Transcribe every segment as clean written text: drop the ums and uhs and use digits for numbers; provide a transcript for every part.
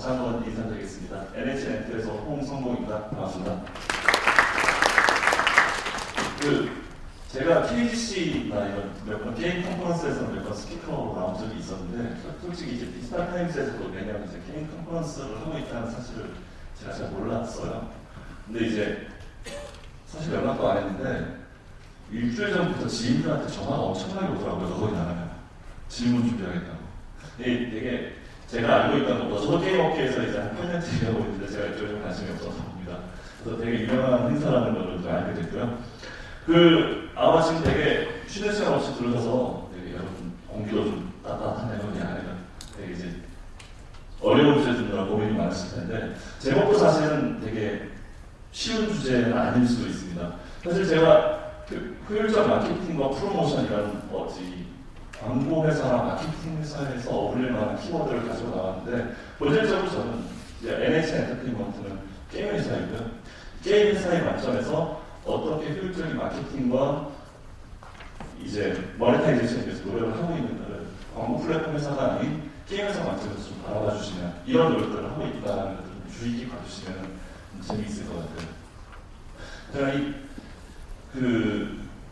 다시 한번 인사드리겠습니다. NHN에서 홍성봉입니다. 반갑습니다. 제가 KGC나 이런 몇 번 게임 컨퍼런스에서 몇 번 스피커로 나온 적이 있었는데, 솔직히 이제 디지털 타임즈에서도 매년 이제 게임 컨퍼런스를 하고 있다는 사실을 제가 잘 몰랐어요. 근데 이제 사실 연락도 안 했는데 일주일 전부터 지인들한테 전화가 엄청나게 오더라고요. 너 거기 나가면 질문 준비하겠다고. 되게 제가 알고 있던 것보다 저도 게임 업계에서 이제 한 8년째 일하고 있는데 제가 이쪽에 좀 관심이 없어서 봅니다. 그래서 되게 유명한 행사라는 걸 좀 알게 됐고요. 아마 지금 되게 쉬는 시간 없이 들으셔서 되게 여러분 공기도 좀 따뜻하네요. 아니면 되게 이제 어려운 주제 듣느라 고민이 많으실 텐데, 제목도 사실은 되게 쉬운 주제는 아닐 수도 있습니다. 사실 제가 효율적 마케팅과 프로모션이라는 광고 회사나 마케팅 회사에서 어울릴 만한 키워드를 가지고 나왔는데, 본질적으로 저는 NH 엔터테인먼트는 게임 회사이고요. 게임 회사의 관점에서 어떻게 효율적인 마케팅과 이제 모네타이제이션에 대해서 노력을 하고 있는가를 광고 플랫폼 회사가 아닌 게임 회사 관점에서 좀 바라봐 주시면, 이런 노력들을 하고 있다는 것을 좀 주의 깊게 봐주시면 재미있을 것 같아요. 제가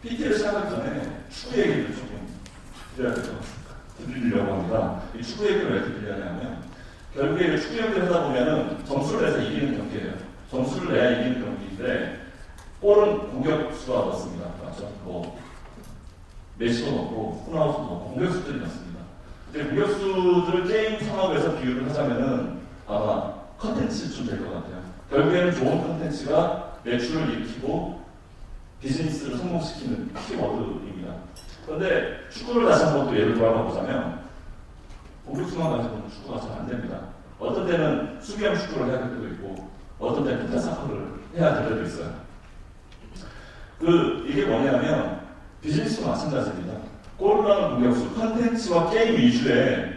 PT를 시작하기 전에 축구 얘기를 조금 드리려고 합니다. 이 축구 얘기를 왜 드리려냐면, 결국에 축구 경기를 하다 보면은 점수를 내서 이기는 경기예요. 점수를 내야 이기는 경기인데, 골은 공격수가 넣습니다. 맞죠? 메시도 넣고, 호나우스도 넣고, 공격수들이 넣습니다. 근데 공격수들을 게임 상황에서 비유를 하자면은 아마 컨텐츠쯤 될 것 같아요. 결국에는 좋은 컨텐츠가 매출을 일으키고 비즈니스를 성공시키는 키워드입니다. 그런데 축구를 다시 한번 또 예를 돌아가 보자면, 공격수만 가지고는 축구가 잘 안 됩니다. 어떤 때는 수비형 축구를 해야 될 때도 있고, 어떤 때는 패스사커를 해야 될 때도 있어요. 이게 뭐냐면 비즈니스도 마찬가지입니다. 골을 넣는 공격수, 컨텐츠와 게임 위주의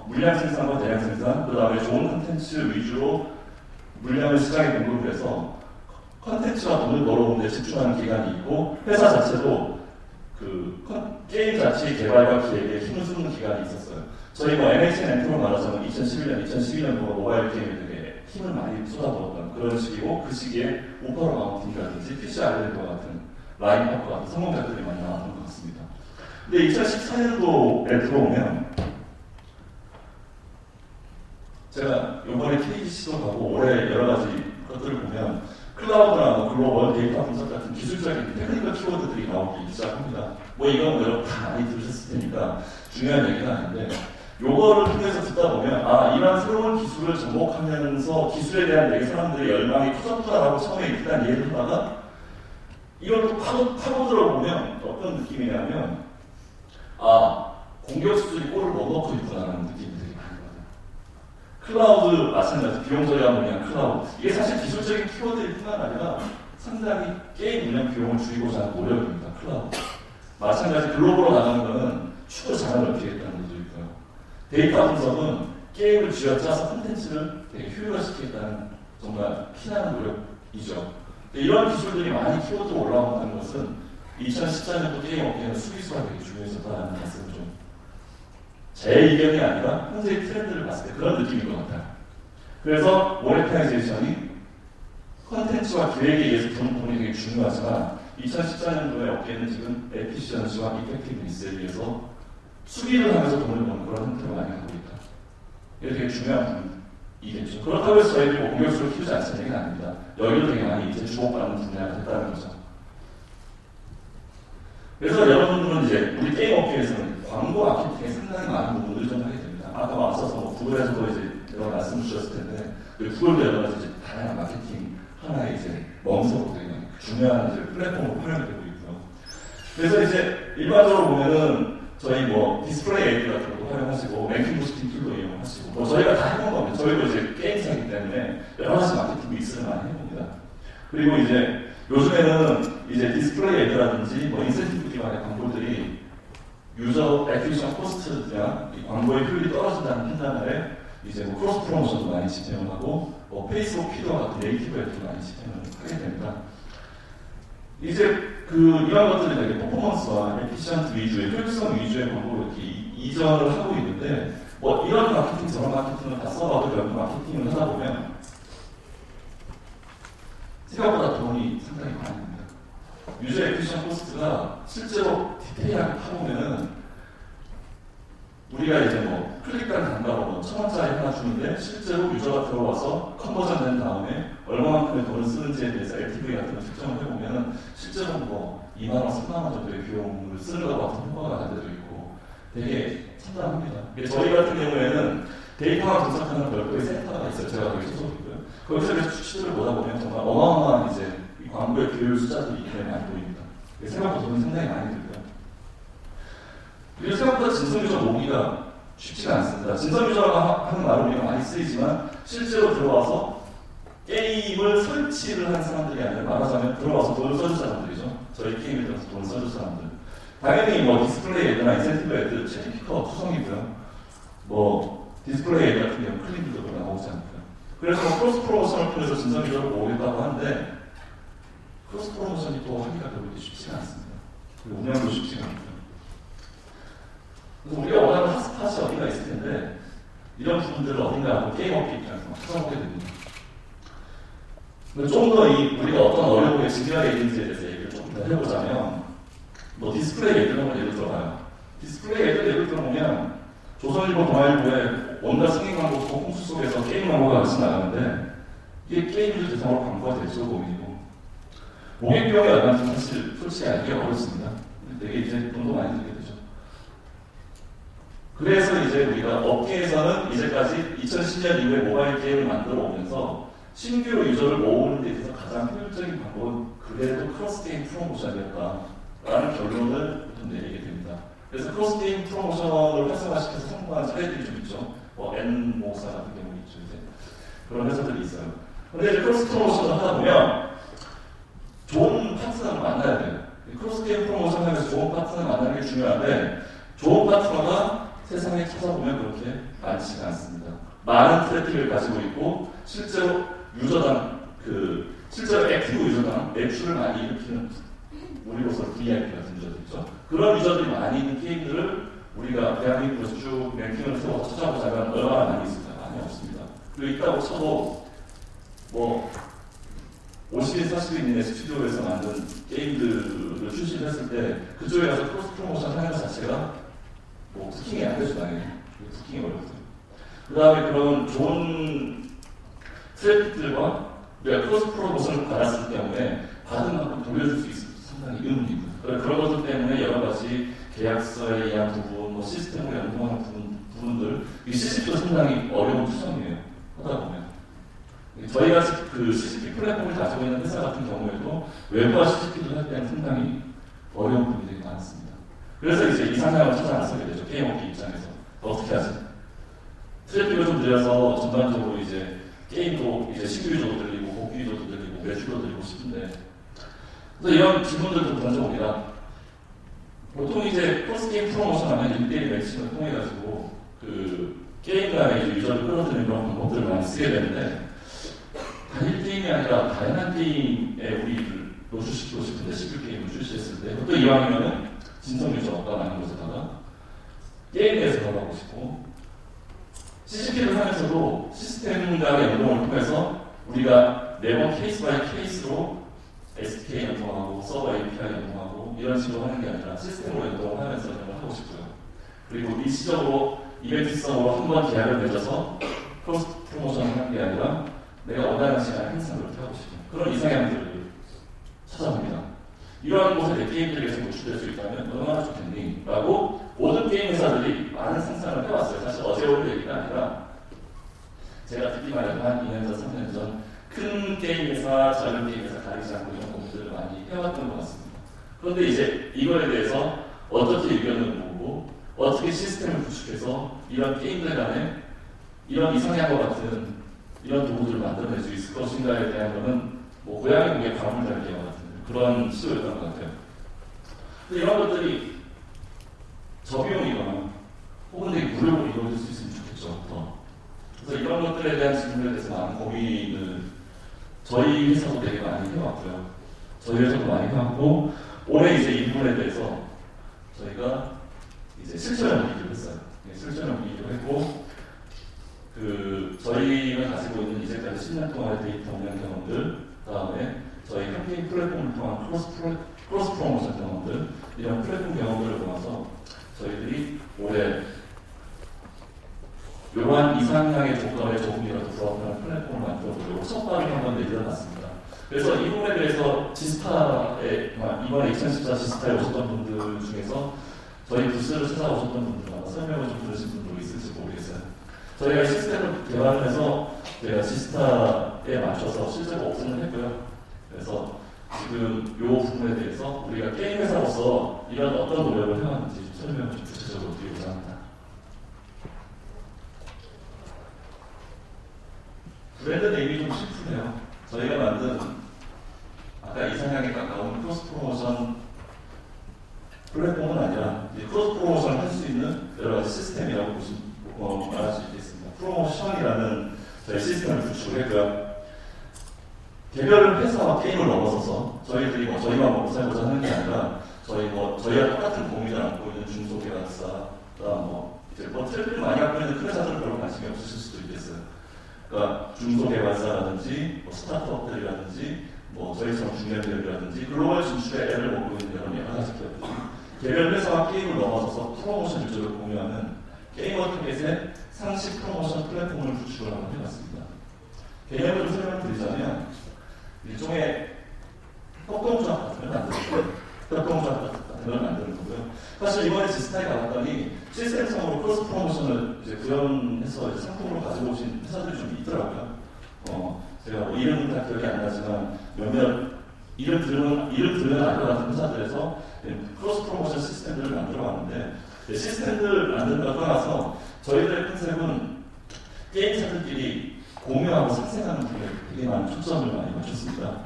물량 생산과 대량 생산, 그 다음에 좋은 컨텐츠 위주로 물량을 시장에 공급을 해서 컨텐츠와 돈을 벌어오는 데 집중하는 기간이 있고, 회사 자체도 게임 자체의 개발과 기획에 힘을 쏟는 기간이 있었어요. 저희 NHN 말하자면 2011년, 2012년도가 모바일 게임에 되게 힘을 많이 쏟아부었던 그런 시기고, 그 시기에 오퍼러 마운틴이라든지 PC 아일랜드와 같은 라인업과 같은 성공작들이 많이 나왔던 것 같습니다. 근데 2014년도에 들어오면, 제가 이번에 KGC도 가고 올해 여러 가지 것들을 보면 클라우드나 글로벌 데이터 분석 같은 기술적인 테크니컬 키워드들이 나오기 시작합니다. 이건 여러분 다 많이 들으셨을 테니까 중요한 얘기는 아닌데, 요거를 통해서 듣다 보면 이런 새로운 기술을 접목하면서 기술에 대한 되게 사람들의 열망이 커졌구나라고 처음에 일단 이해를 하다가 이걸 또 파고 들어보면 어떤 느낌이냐면, 공격수들이 골을 못 넣고 있구나라는 느낌이 되게 많이 받아요. 클라우드 마찬가지, 비용 절약을 위한 클라우드. 이게 사실 기술적인 키워드일 뿐만 아니라 상당히 게임 물량 비용을 줄이고자 하는 노력입니다. 클라우드. 마찬가지 글로벌로 나가는 거는 축구 장을 넓히겠다는 것도 있고요. 데이터 분석은 게임을 쥐어짜서 콘텐츠를 되게 효율화시키겠다는 정말 피나는 노력이죠. 이런 기술들이 많이 키워드로 올라온다는 것은 2014년도 게임 업계는 수비수가 되게 중요해졌다는 말씀을 좀, 제 의견이 아니라 현재의 트렌드를 봤을 때 그런 느낌인 것 같아요. 그래서 모네타이제이션이 컨텐츠와 기획에 의해서 돈이 되게 중요하지만, 2014년도의 업계는 지금 에피시언시와 이펙티브니스에 의해서 수비를 하면서 돈을 버는 그런 형태로 많이 가고 있다. 이게 되게 중요한 부분이겠죠. 그렇다고 해서 저희들이 공격수를 키우지 않는 얘기는 아닙니다. 여기도 되게 많이 이제 주목받는 분야가 됐다는 거죠. 그래서 여러분들은 이제 우리 게임 업계에서는 광고 마케팅에 상당히 많은 부분들을 좀 하게 됩니다. 아까 앞서서 구글에서도 이제 여러 말씀 주셨을 텐데, 구글도 여러 가지 이제 다양한 마케팅 하나의 이제 멍석으로 되게 중요한 이제 플랫폼으로 활용이 되고 있고요. 그래서 이제 일반적으로 보면은 저희 디스플레이 에이드 같은 것도 활용하시고, 랭킹 부스팅 툴도 이용하시고, 저희가 다 해본 겁니다. 저희도 이제 게임사이기 때문에 여러 가지 마케팅 믹스를 많이 해봅니다. 그리고 이제 요즘에는 이제 디스플레이 에이드라든지 인센티브 기반의 광고들이 유저 액티비션 코스트나 광고의 효율이 떨어진다는 판단하에 이제 크로스 프로모션도 많이 집행을 하고, 페이스북 피드와 같은 네이티브 앱도 많이 집행을 하게 됩니다. 이제 이런 것들이 되게 퍼포먼스와 에피션트 위주의, 효율성 위주의 광고로 이렇게 이전을 하고 있는데, 뭐 이런 마케팅 저런 마케팅을 다 써봐도 결국 마케팅을 하다 보면 생각보다 돈이 상당히 많이 듭니다. 유저 액quisition 코스트가 실제로 디테일하게 파보면은 우리가 이제 뭐 클릭한 단가로 뭐 1,000원짜리 하나 주는데 실제로 유저가 들어와서 컨버전 된 다음에 얼마만큼의 돈을 쓰는지에 대해서 LTV 같은 걸 측정을 해보면은 실제로 뭐 2만원, 3만원 정도의 비용을 쓰는 것 같은 효과가 날 때도 있고 되게 참담합니다. 저희 같은 경우에는 데이터만 분석하는 별도의 센터가 있어요. 제가 거기 소속이고요. 거기서 계속 추치를 보다 보면 정말 어마어마한 이제 이 광고의 비율 숫자들이 이렇게 많이 보입니다. 생각보다 돈이 상당히 많이 들고요. 그리고 생각보다 진성유저 모으기가 쉽지가 않습니다. 진성유저라고 하는 말은 우리가 많이 쓰이지만 실제로 들어와서 게임을 설치를 하는 사람들이 아니라 말하자면 들어와서 돈을 써줄 사람들이죠. 저희 게임에 들어서 돈을 써줄 사람들. 당연히 뭐 디스플레이 애드나 인센티브 애드, 제피커 투성이고요. 뭐 디스플레이 애드 같은 경우는 클릭도 나오지 않고요. 그래서 뭐 크로스 프로모션을 통해서 진성유저를 모으겠다고 하는데 크로스 프로모션이 또 하기가 그렇게 쉽지가 않습니다. 그리고 운영도 쉽지가 않고요. 그래서 우리가 원하는 핫스팟이 어딘가 있을 텐데 이런 부분들을 어딘가 게임 업계 입장에서 찾아보게 됩니다. 좀 더 우리가 어떤 어려움에 직면해 있는지에 대해서 얘기를 좀 더 해보자면 뭐 디스플레이 애드를 예를 들어봐요. 디스플레이 애드를 예를 들어보면 조선일보, 동아일보에 온갖 성인 광고 홍수 속에서 게임 광고가 같이 나가는데 이게 게임들 대상으로 광고가 될지도 고민이고 모객비용이 얼마인지 사실 솔직히 알기 어렵습니다. 되게 이제 돈도 많이 들게 되죠. 그래서 이제 우리가 업계에서는 이제까지 2010년 이후에 모바일 게임을 만들어 오면서 신규 유저를 모으는 데 있어서 가장 효율적인 방법은 그래도 크로스게임 프로모션이었다라는 결론을 좀 내리게 됩니다. 그래서 크로스게임 프로모션을 활성화시켜서 성공한 사례들이 좀 있죠. 뭐 N모사 같은 경우 있죠. 이제 그런 회사들이 있어요. 근데 이제 크로스 프로모션을 하다 보면 좋은 파트너를 만나야 돼요. 크로스게임 프로모션 하면서 좋은 파트너를 만나는 게 중요한데 좋은 파트너가 세상에 찾아보면 그렇게 많지가 않습니다. 많은 트래픽을 가지고 있고 실제로 유저당 실제로 액티브 유저당 매출을 많이 일으키는 우리로서 VIP 같은 유저들 있죠. 그런 유저들이 많이 있는 게임들을 우리가 대한민국에서 쭉 랭킹을 세워서 찾아보자면 얼마나 많이 있을까? 많이 없습니다. 그리고 있다고 쳐도 뭐 50인, 40인의 스튜디오에서 만든 게임들을 출시했을 때 그쪽에 가서 크로스 프로모션 하는 것 자체가 뭐 부킹이 안 되죠, 당연히. 부킹이 어렵죠. 그 다음에 그런 좋은 트래픽들과 우리가 크로스 프로모션을 받았을 경우에 받은 만큼 돌려줄 수 있을 상당히 의문이고요. 그런 것들 때문에 여러 가지 계약서에 의한 부분, 뭐 시스템을 연동하는 부분들, 이 CCP도 상당히 어려운 투성이에요. 하다 보면. 저희가 그 CCP 플랫폼을 가지고 있는 회사 같은 경우에도 외부와 CCP를 할 때는 상당히 어려운 부분들이 많습니다. 그래서 이제 이 상황을 찾아 나서게 되죠. 게임업계 입장에서. 어떻게 하지? 트래픽을 좀 늘려서 전반적으로 이제 게임도 이제 신규 유저도 들리고 복귀 유저도 들리고 매출도 들리고 싶은데 그래서 이런 질문들도 던져봅니다. 보통 이제 크로스게임 프로모션 하면 1대1 매칭을 통해가지고 그 게임 간의 유저를 끌어들이는 그런 방법들을 많이 쓰게 되는데 단 1게임이 아니라 다양한 게임에 우리를 노출시키고 싶은데 신규 게임을 출시했을 때 또 이왕이면은 진성 유저가 많은 곳에다가 게임 내에서 들어가고 싶고 CCP를 하면서도 시스템 간의 연동을 통해서 우리가 매번 케이스 바이 케이스로 SDK 연동하고 서버 API 연동하고 이런 식으로 하는 게 아니라 시스템으로 연동을 하면서 연동을 하고 싶고요. 그리고 일시적으로 이벤트성으로 한번 계약을 맺어서 크로스 프로모션을 하는 게 아니라 내가 원하는 시간에 항상 그렇게 하고 싶은 그런 이상향들을 찾아봅니다. 이러한 곳에 내 게임들이 계속 노출될 수 있다면 얼마나 좋겠니? 라고 모든 게임 회사들이 많은 상상을 해왔어요. 사실 어제 오늘 얘기가 아니라 제가 듣기만 해도 한 2년 전, 3년 전 큰 게임 회사, 작은 게임 회사 가리지 않고 이런 공부들을 많이 해왔던 것 같습니다. 그런데 이제 이거에 대해서 어떻게 의견을 모으고 어떻게 시스템을 구축해서 이런 게임들 간에 이런 이상향과 같은 이런 도구들을 만들어낼 수 있을 것인가에 대한 거는 뭐 고양이 목에 밤을 달기와 같은 그런 시도였던 것 같아요. 근데 이런 것들이 저비용이거나 혹은 되게 무료로 이루어질 수 있으면 좋겠죠. 더. 그래서 이런 것들에 대한 질문에 대해서 많은 고민을 저희 회사도 되게 많이 해왔고요. 저희 회사도 많이 해왔고 올해 이제 이 부분에 대해서 저희가 이제 실천을 하기로 했어요. 실전을 보기도 했고, 저희가 가지고 있는 이제까지 10년 동안의 데이터 운영 경험들, 그다음에 저희 캠페인 플랫폼을 통한 크로스 프로모션 경험들, 이런 플랫폼 경험들을 모아서 저희들이 올해 이러한 이상향의 조건에 조금이라도 부합하는 플랫폼을 만들어보려고 첫 발을 한번 내려놨습니다. 그래서 이 부분에 대해서 지스타에, 이번에 2014 지스타에 오셨던 분들 중에서 저희 부스를 찾아오셨던 분들 아마 설명을 좀 들으신 분도 있을지 모르겠어요. 저희가 시스템을 개발해서 저희가 지스타에 맞춰서 실제로 오픈을 했고요. 그래서 지금 이 부분에 대해서 우리가 게임 회사로서 이런 어떤 노력을 해왔는지 설명을 좀 구체적으로 드리고자 합니다. 브랜드 네임이 좀 심플해요. 저희가 만든 아까 이상향에 가까운 크로스 프로모션 플랫폼은 아니라 크로스 프로모션을 할 수 있는 여러 가지 시스템이라고 말할 수 있겠습니다. 프로모션이라는 저희 시스템을 구축을 했고요. 개별 회사와 게임을 넘어서서 저희들이 저희만 먹고 살고자 하는 게 아니라 저희와 똑같은 고민을 안고 있는 중소개발사, 트래픽을 많이 갖고 있는 큰 회사들은 별로 관심이 없으실 수도 있겠어요. 그러니까 중소개발사라든지 스타트업들이라든지 저희처럼 중견기업이라든지 글로벌 진출에 애를 먹고 있는 여러 가지 기업들이 개별 회사와 게임을 넘어서서 프로모션 유저를 공유하는 게이머 타겟의 상시 프로모션 플랫폼을 구축을 한번 해봤습니다. 개념을 설명드리자면 일종의 협동조합 같은 걸 만드는 거고요. 사실 이번에 지스타에 가봤더니 시스템성으로 크로스 프로모션을 구현해서 상품으로 가지고 오신 회사들이 좀 있더라고요. 제가 이름은 다 기억이 안 나지만 몇몇 이름 들으면 알 것 같은 회사들에서 크로스 프로모션 시스템들을 만들어왔는데, 시스템들을 만든다고 떠나서 저희들의 컨셉은 게임사들끼리 공유하고 상생하는 분에 되게 많은 초점을 많이 맞췄습니다.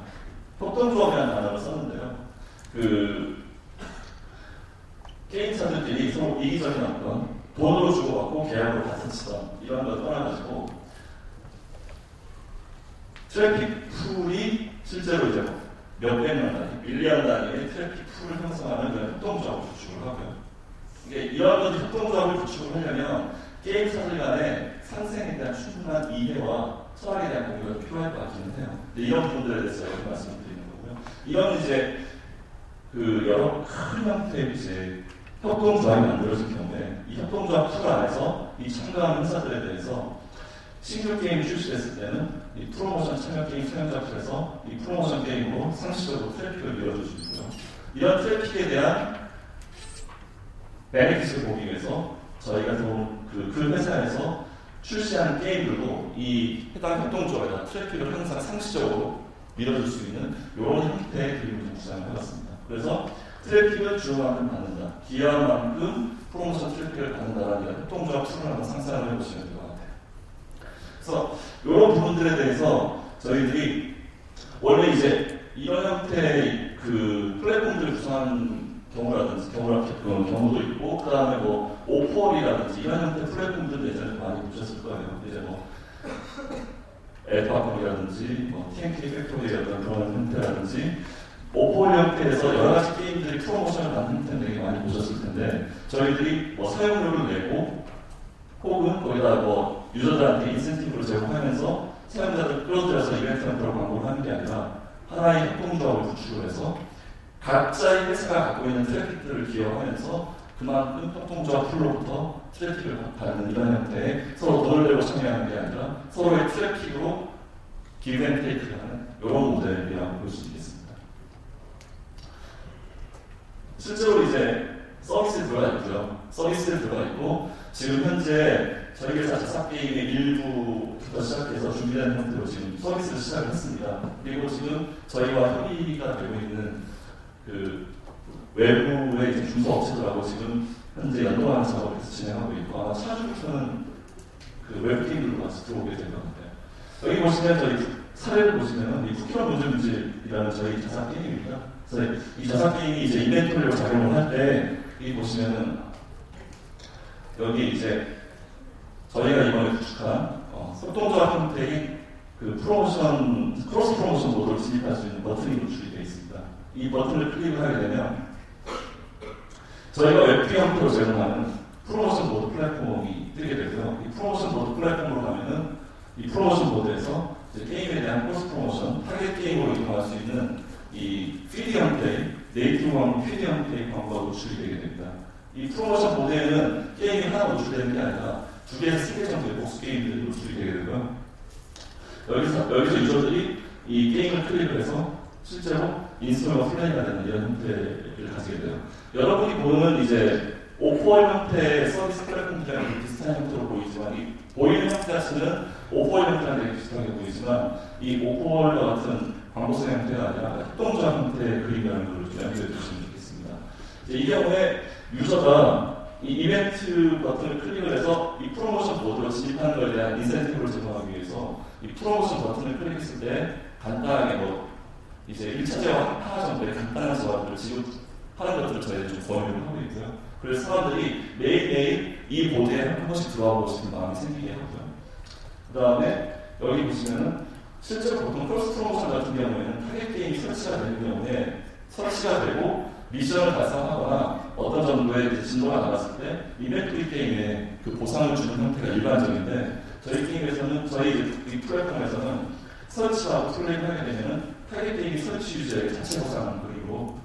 협동조합이라는 단어를 썼는데요. 게임사들끼리 서로 이기적인 어떤 돈으로 주고받고 계약으로 같은 치던 이런 걸 떠나가지고 트래픽 풀이 실제로 몇백만 단위, 밀리언 단위의 트래픽 풀을 형성하는 그런 협동조합을 구축을 하고요. 이런 협동조합을 구축을 하려면 게임사들 간의 상생에 대한 충분한 이해와 철학에 대한 공유가 필요할 것 같기는 해요. 이런 부분들에 대해서 여기 말씀을 드리는 거고요. 이런 여러 큰 형태의 협동조합이 만들어진 경우에 이 협동조합 풀 안에서 이 참가하는 회사들에 대해서 싱글 게임이 출시됐을 때는 이 프로모션 참여 게임 사용자들에서 이 프로모션 게임으로 상시적으로 트래픽을 밀어줄 수 있고요. 이런 트래픽에 대한 베네핏을 보기 위해서 저희가 그 회사에서 출시하는 게임들도 이 해당 협동조합에다 트래픽을 항상 상시적으로 밀어줄 수 있는 이런 형태의 그림을 좀 구상을 해봤습니다. 그래서 트래픽을 주어만큼 받는다, 기여한 만큼 프로모션 트래픽을 받는다라는 협동조합 툴을 한번 상상을 해보시면 될 것 같아요. 그래서 이런 부분들에 대해서 저희들이 원래 이런 형태의 플랫폼들을 구성하는 경우도 있고, 그 다음에 오폴이라든지 이런 형태의 플랫폼들도 예전에 많이 보셨을 거예요. 엘파컴이라든지 TNK 팩토리의 어떤 그런 형태라든지 오폴 형태에서 여러 가지 게임들이 프로모션을 받는 형태는 되게 많이 보셨을 텐데, 저희들이 사용료를 내고 혹은 거기다 유저들한테 인센티브를 제공하면서 사용자들을 끌어들여서 이벤트 형태로 광고를 하는 게 아니라 하나의 협동조합을 구축을 해서 각자의 회사가 갖고 있는 트래픽들을 기여하면서 그만큼 협동조합 풀로부터 트래픽을 받는 이런 형태의 서로 돈을 내고 참여하는 게 아니라 서로의 트래픽으로 기브 앤 테이크를 하는 이런 모델이라고 볼 수 있겠습니다. 실제로 서비스에 들어가 있고요. 서비스에 들어가 있고, 지금 현재 저희 회사 자사 게임의 일부부터 시작해서 준비된 형태로 지금 서비스를 시작을 했습니다. 그리고 지금 저희와 협의가 되고 있는 외부의 중소업체들하고 지금 현재 연동하는 작업을 계속 진행하고 있고, 아마 차주부터는 외부 게임들로 같이 들어오게 될 것 같아요. 여기 보시면 저희 사례를 보시면 이 쿠키런 문제문제이라는 저희 자사 게임입니다. 그래서 이 자사 게임이 인벤토리로 작용을 할 때 여기 보시면은 여기 저희가 이번에 구축한 협동조합 형태의 크로스 프로모션 모드를 진입할 수 있는 버튼이 구축이 되어 있습니다. 이 버튼을 클릭을 하게 되면 저희가 웹 형태로 제공하는 프로모션 보드 플랫폼이 뜨게 되고요. 이 프로모션 보드 플랫폼으로 가면은 이 프로모션 보드에서 게임에 대한 크로스 프로모션, 타겟 게임으로 이동할 수 있는 이 피드 형태의 네이티브 광고, 피드 형태의 광고가 노출이 되게 됩니다. 이 프로모션 보드에는 게임이 하나 노출되는 게 아니라 2개에서 3개 정도의 복수 게임들이 노출이 되게 되고요. 여기서 유저들이 이 게임을 클릭을 해서 실제로 인스톨과 플레이가 되는 이런 형태를 가지게 돼요. 여러분이 보는 이제 오퍼월 형태의 서비스 플랫폼들이랑 비슷한 형태로 보이지만 이 보이는 형태 자체는 오퍼월 형태랑 되게 비슷하게 보이지만 이 오퍼월과 같은 광고성 형태가 아니라 협동조합 형태의 그림이라는 걸 좀 염두에 두시면 좋겠습니다. 이 경우에 유저가 이 이벤트 버튼을 클릭을 해서 이 프로모션 보드로 진입하는 것에 대한 인센티브를 제공하기 위해서 이 프로모션 버튼을 클릭했을 때 간단하게 뭐 이제 1차 제어 하나 정도의 간단한 조합들을 지급하는 것들을 저희는 좀 권유를 하고 있고요. 그래서 사람들이 매일매일 이 보드에 한 번씩 들어가고 싶은 마음이 생기게 하고요. 그 다음에 여기 보시면은 실제로 보통 크로스 프로모션 같은 경우에는 타겟 게임이 설치가 되는 경우에 설치가 되고 미션을 달성하거나 어떤 정도의 이제 진도가 나갔을 때 이벤트 게임에 그 보상을 주는 형태가 일반적인데 저희 게임에서는 저희 이 플랫폼에서는 설치하고 플레이를 하게 되면은 타겟 게임이 설치 유저의 자체 보상을 그리고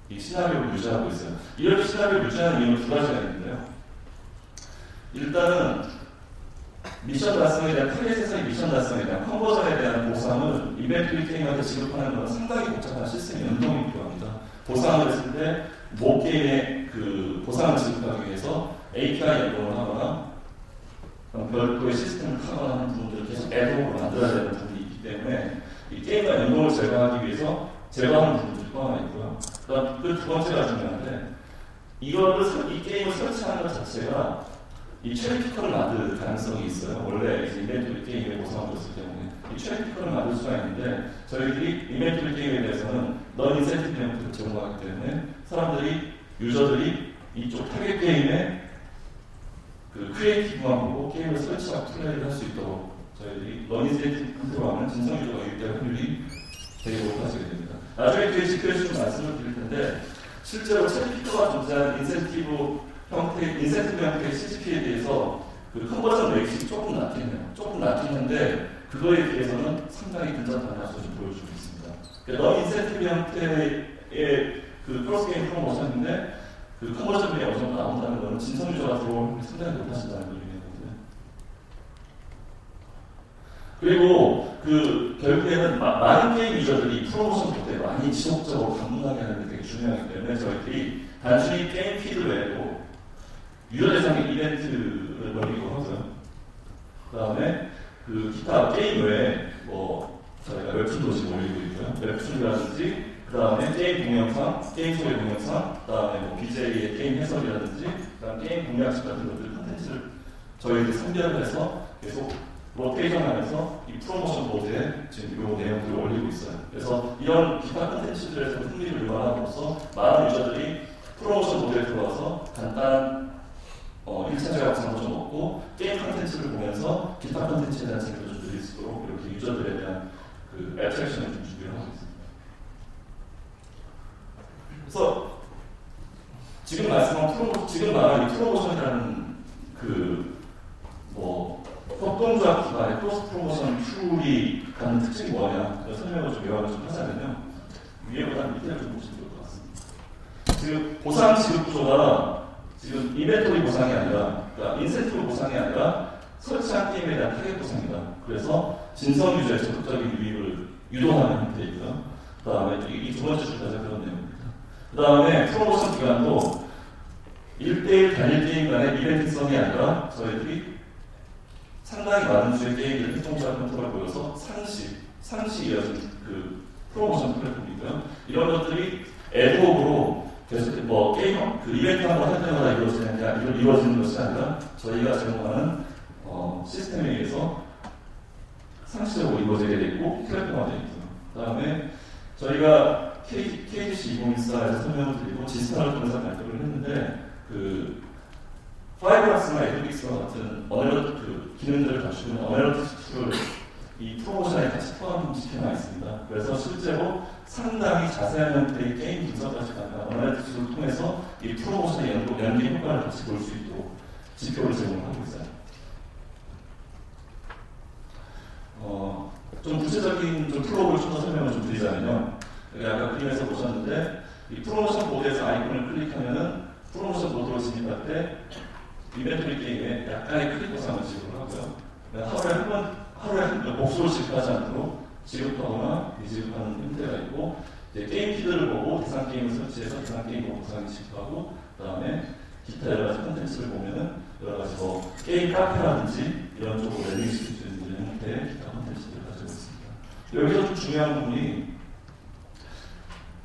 이 시나리오를 유지하고 있어요. 이렇게 시나리오를 유지하는 이유는 2가지가 있는데요. 일단은 미션 달성에 대한 타겟에서의 미션 달성에 대한 컨버전에 대한 보상을 이벤트 게임한테 지급하는 것은 상당히 복잡한 시스템 연동이 필요합니다. 보상을 했을 때 모 게임의 그 보상을 지급하기 위해서 API 연동을 하거나 별도의 시스템을 하거나 하는 부분들을 계속 애드홈으로 만들어야 되는 부분이 있기 때문에 이 게임과 연동을 제거하기 위해서 제거하는 부분들이 포함되어 있고요. 그다음 그 2번째가 중요한데 이 게임을 설치하는 것 자체가 이 체리피커를 만들 가능성이 있어요. 원래 이제 이벤트 게임에 보상을 줬을 때문에 이 체리피커를 만들 수가 있는데 저희들이 이벤트 게임에 대해서는 넌 인센티브 형태를 제공하기 때문에 사람들이 유저들이 이쪽 타겟 게임에 그 크리에이티브만 보고 게임을 설치하고 플레이를 할 수 있도록 저희들이 넌 인센티브 형태로 하면 진성 유저가 유입될 확률이 되게 높아지게 됩니다. 나중에 뒤에 지켜주시면 말씀을 드릴 텐데 실제로 체리피커가 존재하는 인센티브 형태의 CGP에 대해서 그 컨버전 레이트가 조금 낮긴 해요. 조금 낮긴 한데 그거에 비해서는 상당히 근접한 합수를 보여주고 있습니다. 그러니까 넌 인센티브 형태의 그 크로스 게임 프로모션인데 그 컨버전이 어느 정도 나온다는 것은 진성 유저가 들어오는 게 상당히 높아진다는 의미거든요. 그리고 그 결국에는 많은 게임 유저들이 프로모션 때 많이 지속적으로 방문하게 하는 게 되게 중요하기 때문에 저희들이 단순히 게임 피드 외에도 유저 대상의 이벤트를 벌리고 하고요. 그 다음에 그 기타 게임 외에 뭐 저희가 웹툰도 지금 올리고 있고요. 웹툰이라든지 그 다음에 게임 동영상, 게임 소개 동영상, 그 다음에 뭐 BJ의 게임 해설이라든지 그 다음 게임 공략식 같은 것들 콘텐츠를 저희들이 선별을 해서 계속 로테이션하면서 이 프로모션 보드에 지금 이 내용들을 올리고 있어요. 그래서 이런 기타 콘텐츠들에서 흥미를 유발함으로써 많은 유저들이 프로모션 보드에 들어와서 간단한 1차 제작 장도 좀 얻고 게임 콘텐츠를 보면서 기타 콘텐츠에 대한 재미도 좀 늘릴 수 있도록 이렇게 유저들에 대한 그 애트랙션을 좀 준비를 하고 있습니다. 그래서 지금 말한 이 프로모션이라는 그 뭐 협동조합 기반의 크로스 프로모션 툴이 갖는 특징이 뭐냐 설명을 좀 요약을 좀 하자면요. 위에보다 밑에를 좀 보시면 좋을 것 같습니다. 지금 보상 지급 구조가 지금 이벤토리 보상이 아니라, 그러니까 인센티브 보상이 아니라 설치한 게임에 대한 타겟 보상이다. 그래서 진성 유저의 적극적인 유입을 유도하는 형태이고요. 그 다음에 이 2번째 줄까지 그런 내용입니다. 그 다음에 프로모션 기간도 1대1 단일 게임 간의 이벤트성이 아니라 저희들이 상당히 많은 수의 게임들 협동조합 컨트롤을 보여서 상시 이어진 그 프로모션 플랫폼이고요. 이런 것들이 애드홈으로 계속 뭐 게임 그 이벤트 한번 할 때마다 이루어지는 것이 아니라 저희가 제공하는 시스템에 의해서 상시적으로 이루어지게 되어 있고 플랫폼화되어 있고요. 그 다음에 저희가 KGC 2014에서 설명을 드리고 지스타를 통해서 발표를 했는데 그 파이브락스나 에드빅스와 같은 그 기능들을 갖추고 있는 어널리틱스 툴을 이 프로모션에 같이 포함시켜놔 있습니다. 그래서 실제로 상당히 자세한 형태의 게임 분석까지 가는 어널리틱스를 통해서 이 프로모션의 연계 효과를 같이 볼 수 있도록 지표를 제공하고 있어요. 좀 구체적인 좀 플로우를 좀 더 설명을 좀 드리자면요. 여기 아까 그림에서 보셨는데 이 프로모션 보드에서 아이콘을 클릭하면은 프로모션 보드로 진입할 때 이벤토리 게임에 약간의 클릭 보상을 지급하고요. 하루에 한 번 목수로 지급하지 않도록 지급하거나 미지급하는 형태가 있고, 이제 게임 피드를 보고 대상 게임을 설치해서 대상 게임 보상을 지급하고, 그 다음에 기타 여러 가지 콘텐츠를 보면은 여러 가지 뭐 게임 카페라든지 이런 쪽으로 랜딩시킬 수 있는 형태의 기타 콘텐츠들을 가지고 있습니다. 여기서 좀 중요한 부분이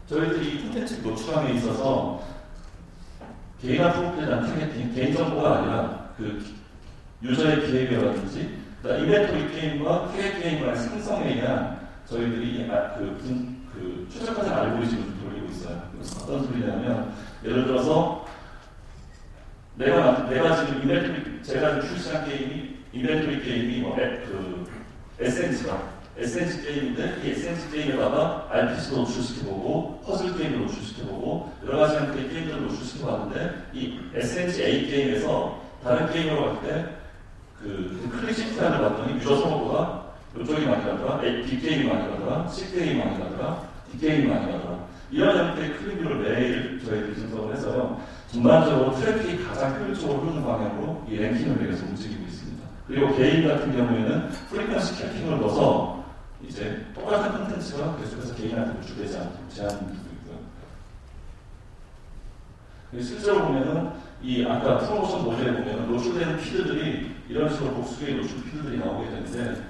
저희들이 콘텐츠 노출함에 있어서 개인화 프로필에 대한 타겟팅, 개인 정보가 아니라 그 유저의 비헤비어라든지 이벤토리 게임과 타겟 게임과의 상성에 의한 저희들이 최적화된 알고리즘을 돌리고 있어요. 그래서 어떤 소리냐면 예를 들어서 내가 지금 제가 출시한 게임이 이벤토리 게임이 SNG 게임인데 이 SNG 게임에다가 RPG도 노출시켜보고 퍼즐 게임도 노출시켜보고 여러 가지 형태의 게임들을 노출시켜봤는데 이 SNG A 게임에서 다른 게임으로 갈 때 클릭 시프트를 봤더니 유저 선호도가 이쪽이 많이 가더라, B 게임이 많이 가더라, C 게임이 많이 가더라, D 게임이 많이 가더라. 이런 형태의 클릭률을 매일 저희들이 분석을 해서요. 전반적으로 트래픽이 가장 효율적으로 흐르는 방향으로 이 랭킹을 매겨서 움직이고 있습니다. 그리고 개인 같은 경우에는 프리퀀시 캐핑을 넣어서 이제 똑같은 콘텐츠가 계속해서 개인한테 노출되지 않도록 제한을 두고 있고요. 실제로 보면은 이 아까 프로모션 모델에 보면은 노출되는 피드들이 이런 식으로 복수의 노출 피드들이 나오게 되는데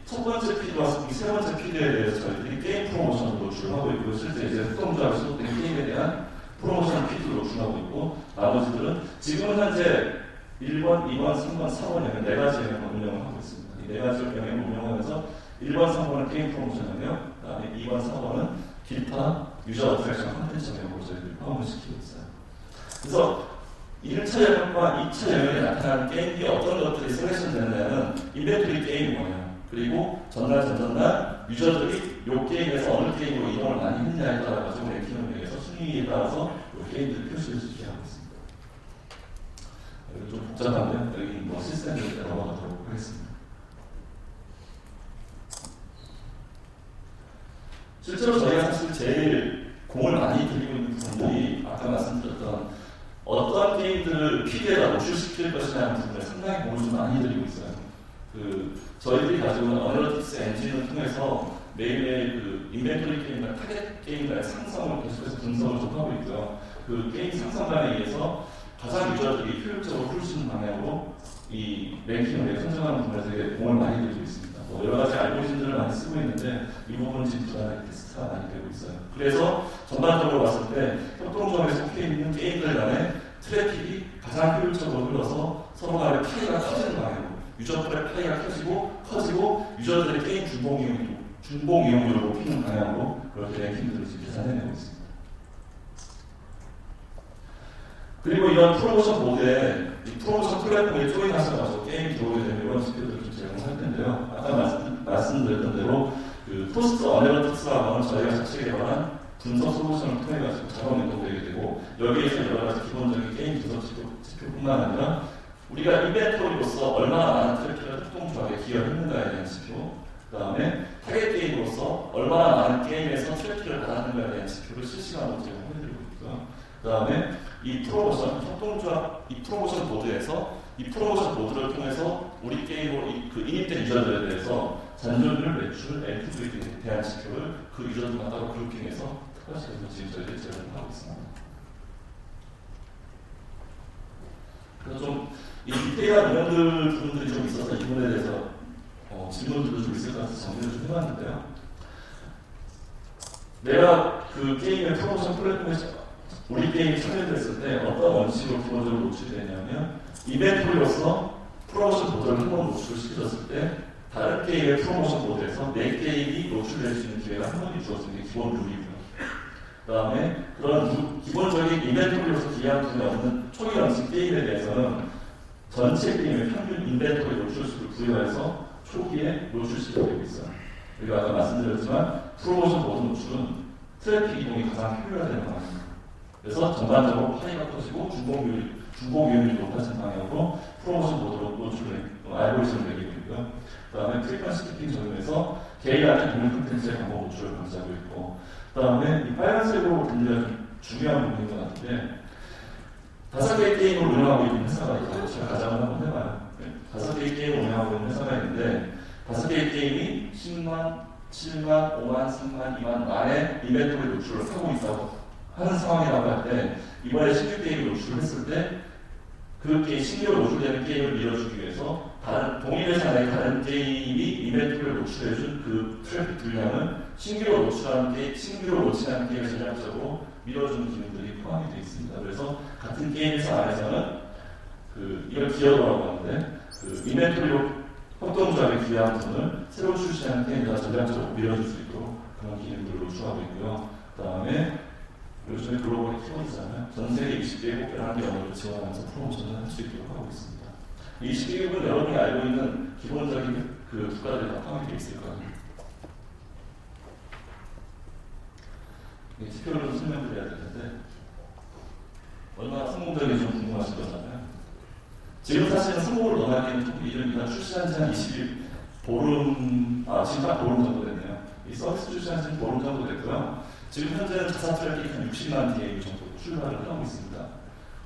첫 번째 피드와 세 번째 피드에 대해서 저희들이 게임 프로모션을 노출하고 있고 실제 이제 흑동조합이 소속된 게임에 대한 프로모션 피드를 노출하고 있고 나머지들은 지금은 현재 1번, 2번, 3번, 4번 이렇게 네 가지 영역을 운영을 하고 있습니다. 이 네 가지 영역을 운영하면서 1번, 3번은 게임 프로모션 영역, 그 다음에 2번, 4번은 기타 유저 어트랙션 콘텐츠 영역으로 저희들이 포함을 시키고 있어요. 그래서 1차 영역과 2차 영역에 나타나는 게임이 어떤 것들이 셀렉션 되느냐는 이벤토리 게임이 뭐냐, 그리고 전날, 전전날 유저들이 이 게임에서 어느 게임으로 이동을 많이 했냐에 따라 가지고 랭킹을 매겨서 순위에 따라서 이 게임들을 표시를 시키게 하고 있습니다. 여기 좀 복잡한데요. 여기 뭐 시스템으로 넘어가도록 하겠습니다. 실제로 저희가 사실 제일 공을 많이 들이고 있는 부분들이 아까 말씀드렸던 어떤 게임들을 피드에다 노출시킬 것이냐는 부분에 상당히 공을 좀 많이 들이고 있어요. 저희들이 가지고 있는 어널리틱스 엔진을 통해서 매일매일 인벤토리 게임과 타겟 게임과의 상성을 계속해서 분석을 좀 하고 있고요. 게임 상성관에 의해서 가장 유저들이 효율적으로 풀 수 있는 방향으로 이 랭킹을 선정하는 부분에 되게 공을 많이 들이고 있습니다. 여러 가지 알고리즘들을 많이 쓰고 있는데 이 부분은 지금 부단하게 테스트가 많이 되고 있어요. 그래서 전반적으로 봤을 때 협동조합에 속해 있는 게임들 간의 트래픽이 가장 효율적으로 흘러서 서로 간의 파이가 커지는 방향으로 유저들의 파이가 커지고 유저들의 게임 중복 이용률을 높이는 방향으로 그렇게 랭킹들을 지금 계산해내고 있습니다. 그리고 이런 프로모션 모드에 이 프로모션 플랫폼에 조인하셔서 게임이 들어오게 되면 이런 스킬들을 좀 제공할 텐데요. 아까 말씀드렸던 대로 포스트 어널리틱스라고 하는 저희가 자체 개발한 분석 솔루션을 통해 가지고 자동 연동되게 되고 여기에서 여러 가지 기본적인 게임 분석 지표뿐만 아니라 우리가 이벤토리로서 얼마나 많은 트래픽을 협동조합에 기여했는가에 대한 지표, 그 다음에 타겟 게임으로서 얼마나 많은 게임에서 트래픽을 받았는가에 대한 지표를 실시간으로 제공해드리고 있고요. 그 다음에 이 프로모션 협동조합 이 프로모션 보드에서 이 프로모션 보드를 통해서 우리 게임으로 인입된 유저들에 대해서 잔존율, 매출, LTV에 대한 지표를 그 유저들만 따로 그룹핑해서 특화시켜서 지금 저희들이 제공을 하고 있습니다. 그래서 좀 이 디테일한 내용들 부분들이 좀 있어서 이 부분에 대해서 질문들도 좀 있을 것 같아서 정리를 좀 해봤는데요. 내가 게임의 프로모션 플랫폼에서 우리 게임이 참여됐을 때 어떤 원칙으로 기본적으로 노출되냐면 이벤토리로서 프로모션 보드를 한 번 노출시켜줬을 때 다른 게임의 프로모션 보드에서 내 게임이 노출될 수 있는 기회가 한 번이 주어지는 게 기본 룰이고요. 그 다음에 그런 기본적인 이벤토리로서 기여함이 없는 초기 런칭 게임에 대해서는 전체 게임의 평균 인벤토리 노출수를 부여해서 초기에 노출시켜드리고 있어요. 그리고 아까 말씀드렸지만 프로모션 보드 노출은 트래픽 이동이 가장 효율화되는 방향입니다. 그래서 전반적으로 파이가 커지고 중복률이 중복 이용률이 높아진 방향으로 프로모션 모드로 노출을 알고리즘을 매기고 있고요. 그 다음에 프리퀀시 캐핑 적용해서 개인한테 동일 콘텐츠의 광고 노출을 감지하고 있고, 그 다음에 이 빨간색으로 굉장히 중요한 부분인 것 같은데, 5개의 게임을 운영하고 있는 회사가 있고, 제가 가정을 한번 해봐요. 5개의 게임을 운영하고 있는 회사가 있는데, 5개의 게임이 10만, 7만, 5만, 3만, 2만, 만의 이벤토리 노출을 하고 있다고 하는 상황이라고 할 때, 이번에 신규 게임을 노출했을 때, 그 게임, 신규로 노출되는 게임을 밀어주기 위해서 동일 회사 내 다른 게임이 이벤트를 노출해준 그 트래픽 분량은 신규로 노출하는 게임을 전략적으로 밀어주는 기능들이 포함이 되어 있습니다. 그래서 같은 게임 회사 안에서는 이걸 기어도라고 하는데, 이벤트로 협동조합에 기여한 돈을 새로 출시하는 게임에다 전략적으로 밀어줄 수 있도록 그런 기능들을 노출하고 있고요. 그 다음에 요즘에 글로벌 키워드잖아요. 전 세계 20개국의 한 영어를 지원하면서 프로모션을 할 수 있도록 하고 있습니다. 20개국은 여러분이 알고 있는 기본적인 국가들이 다 포함이 되어 있을 거예요. 지표를 좀 설명드려야 되는데, 얼마나 성공적인지 좀 궁금하실 거잖아요. 지금 사실은 성공을 논하기에는 조금 이릅니다. 출시한 지 한 20일, 지금 딱 보름 정도 됐네요. 이 서비스 출시한 지는 보름 정도 됐고요. 지금 현재는 자사 트래픽 한 60만 DAU 정도 출발을 하고 있습니다.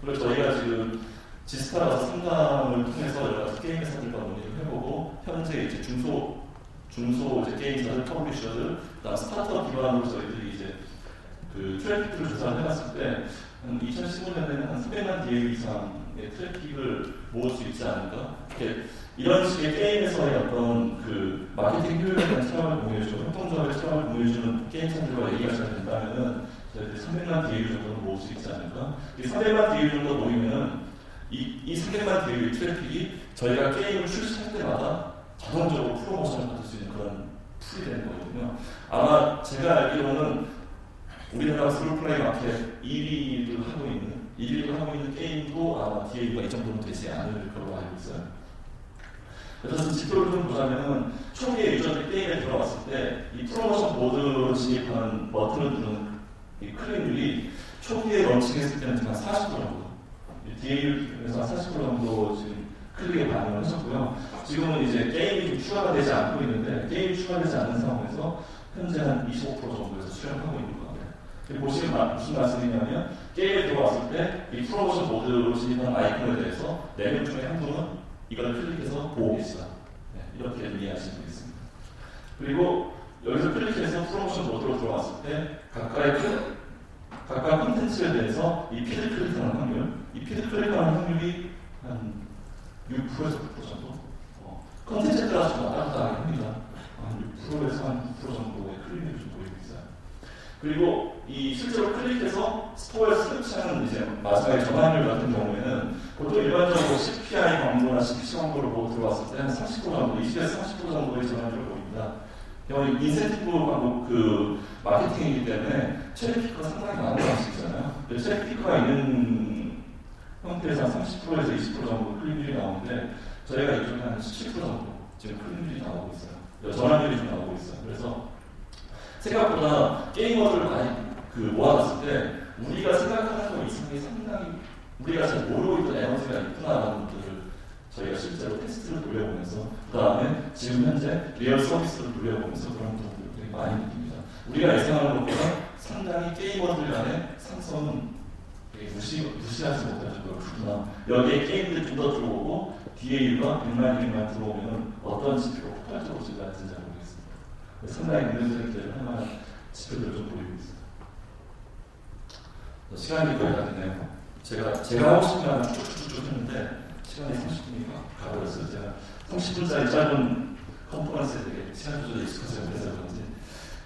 그리고 저희가 지금 지스타라서 상담을 통해서 여러 가지 게임 회사들과 논의를 해보고, 현재 이제 중소 이제 게임사들, 퍼블리셔들, 그다음 스타트업 기반으로 저희들이 이제 트래픽들을 조사를 해봤을 때, 2015년에는 한 300만 DAU 이상의 트래픽을 모을 수 있지 않을까? 이런 식의 게임에서의 어떤 마케팅 효율에 대한 체험을 공유해주고 협동조합의 체험을 공유해주는 게임사들과 얘기가 잘 된다면은 저희들이 300만 DAU 정도는 모을 수 있지 않을까? 이 300만 DAU 정도 모이면은 이 300만 DAU의 트래픽이 저희가 게임을 출시할 때마다 자동적으로 프로모션을 받을 수 있는 그런 풀이 되는 거거든요. 아마 제가 알기로는 우리나라 프로플레이 마켓 1위를 하고 있는 게임도 아마 DAU가 이 정도는 되지 않을 거로 알고 있어요. 그래서 지표를 좀 보자면은 초기에 유저들이 게임에 들어왔을 때 이 프로모션 보드로 진입하는 버튼을 누르는 이 클릭률이 초기에 런칭했을 때는 지금 한 40% 정도, DAU에서 한 40% 정도 지금 클릭에 반응을 하셨고요. 지금은 이제 게임이 좀 추가가 되지 않고 있는데, 게임이 추가되지 않는 상황에서 현재 한 25% 정도에서 수렴하고 있는 것 같아요. 보시면 무슨 말씀이냐면, 게임에 들어왔을 때 이 프로모션 보드로 진입하는 아이콘에 대해서 4명 중에 한 분은 이걸 클릭해서 보고 계시다. 이렇게 이해하시면 되겠습니다. 그리고 여기서 클릭해서 프로모션 모드로 들어왔을 때 각각 콘텐츠에 대해서 이 피드 클릭하는 확률, 이 피드 클릭하는 확률이 한 6%에서 9% 정도. 콘텐츠에 따라서 좀 왔다 갔다 하긴 합니다. 한 6%에서 한 9% 정도의 클릭률이 좀 보이고 있어요. 그리고 이 실제로 클릭해서 스토어에서 설치하는 이제 마지막에 전환율 같은 경우에는 보통 일반적으로 CPI 광고나 CPC 광고를 보고 들어왔을 때 한 30% 정도, 20에서 30% 정도의 전환율을 보입니다. 이건 인센티브 광고 마케팅이기 때문에 체리피커가 상당히 많은 방식이잖아요. 체리피커가 있는 형태에서 한 30%에서 20% 정도 클릭률이 나오는데, 저희가 요즘에 한 17% 정도 지금 클릭률이 나오고 있어요. 전환율이 좀 나오고 있어요. 그래서 생각보다 게이머들을 많이 모아놨을 때 우리가 생각하는 것 이상이 상당히 우리가 잘 모르고 있던 에너지가 있구나라는 것들을 저희가 실제로 테스트를 돌려보면서, 그 다음에 지금 현재 리얼 서비스를 돌려보면서 그런 부분들을 되게 많이 느낍니다. 우리가 예상하는 것보다 상당히 게이머들 간의 상성은 되게 무시하지 못할 정도로 크구나. 여기에 게임들이 좀 더 들어오고 DAU가 100만, 200만 들어오면 어떤 지표가 폭발적으로 증가할지는 잘 모르겠습니다. 상당히 긍정적인 기대를 할 만한 지표들을 좀 보이고 있습니다. 시간이 거의 다 됐네요. 제가 하고 싶은 말 쭉쭉쭉 했는데 시간이 30분이 가버렸어요. 제가 30분짜리 짧은 컨퍼런스에 되게 시간 조절이 익숙하지 못해서 그런지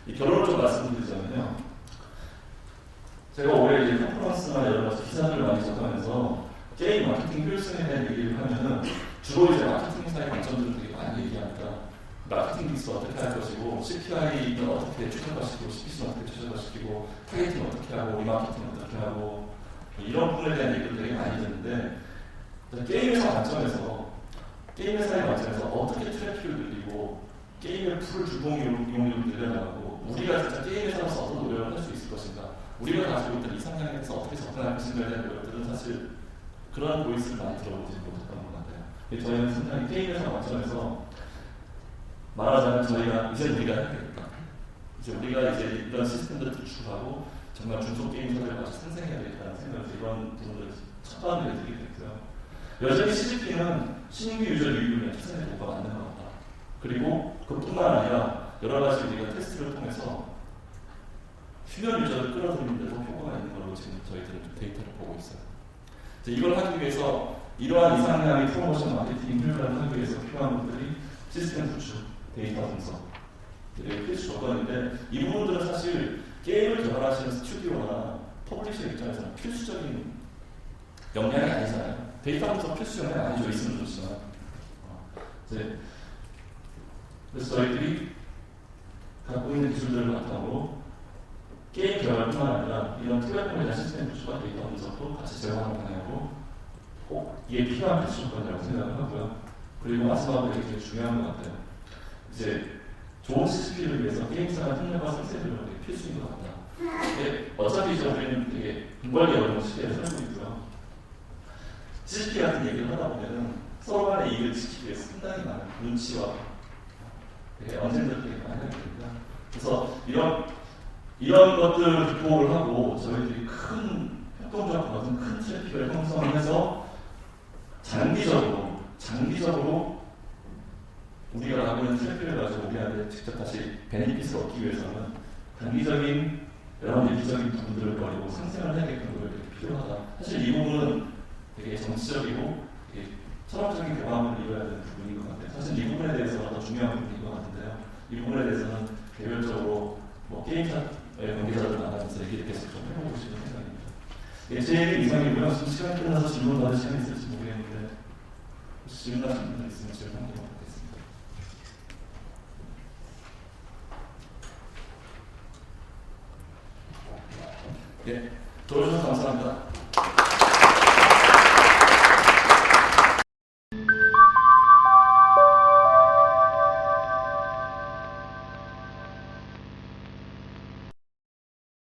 이 결론을 좀 말씀드리자면요. 제가 올해 이제 컨퍼런스나 여러 가지 기사들을 많이 접하면서 게임 마케팅 효율성에 대한 얘기를 하면은 주로 이제 마케팅사의 관점들을 되게 많이 얘기합니다. 마케팅 믹스 어떻게 할 것이고, CPI는 어떻게 최적화시키고, CPC는 어떻게 최적화시키고, 타겟팅 어떻게 하고, 리마케팅 어떻게 하고, 이런 부분에 대한 얘기를 되게 많이 듣는데, 게임회사 관점에서, 게임회사의 관점에서 어떻게 트래픽을 늘리고, 게임의 풀 주동 이용률을 늘려나가고, 우리가 진짜 게임회사로서 어떤 노력을 할 수 있을 것인가, 우리가 가지고 있던 이상향에서 어떻게 접근할 것인가에 대한 노력들은 사실 그런 보이스를 많이 들어보지 못했던 것 같아요. 저희는 상당히 게임 회사 관점에서 말하자면 저희가 이제 우리가 해야겠다. 이제 우리가 이제 이런 시스템들을 구축하고 정말 중소 게임사를 아주 생생해야겠다는 생각에서 이런 부분들을 첫방을 드리게 됐고요. 여전히 CGP는 신규 유저 리뷰를 최선의 도구가 맞는 것 같다. 그리고 그뿐만 아니라 여러 가지 우리가 테스트를 통해서 휴면 유저를 끌어들이는 데도 효과가 있는 걸로 지금 저희들은 좀 데이터를 보고 있어요. 이걸 하기 위해서 이러한 이상량의 프로모션 마케팅 효과를 하기 위해서 필요한 것들이 시스템 구축, 데이터 분석 필수 조건인데 이 부분들은 사실 게임을 개발하시는 스튜디오나 퍼블리셔 입장에서는 필수적인 역량이 아니잖아요. 데이터 분석 필수 역량이 아니죠. 있으면 좋지만 그래서 저희들이 갖고 있는 기술들을 바탕으로 게임 개발뿐만 아니라 이런 플랫폼에 대한 시스템 구축과 데이터 분석도 같이 제공하는 방향으로 꼭 이게 필요한 필수 조건이라고 생각을 하고요. 그리고 마지막으로 이게 되게 중요한 것 같아요. 이제 좋은 CCP를 위해서 게임사가 협력과 생태를 되게 필수인 것 같다. 근데 어차피 우리는 되게 분발이 어려운 시대에 살고 있고요. CCP 같은 얘기를 하다 보면은 서로 간의 이익을 지키기 위해 상당히 많은 눈치와 되게 언쟁들을 되게 많이 하게 됩니다. 그래서 이런 것들을 극복을 하고 저희들이 큰 협동조합 같은 큰 트래픽을 형성해서 장기적으로 우리가 갖고 있는 트래픽을 가지고 우리한테 직접 다시 베네핏을 얻기 위해서는 단기적인 여러 일기적인 부분들을 버리고 상생을 해야겠다는 걸 필요하다. 사실 이 부분은 되게 정치적이고 되게 철학적인 교감을 이뤄야 되는 부분인 것 같아요. 사실 이 부분에 대해서가 더 중요한 부분인 것 같은데요. 이 부분에 대해서는 개별적으로 게임사의 관계자들 만나면서 얘기를 계속 좀 해보고 싶은 생각입니다. 제 얘기 이상이고요. 지금 시간이 끝나서 질문 받을 시간이 있을지 모르겠는데 혹시 질문하신 분들 있으면 질문하도록 하겠습니다. 예, 들어주셔서 감사합니다.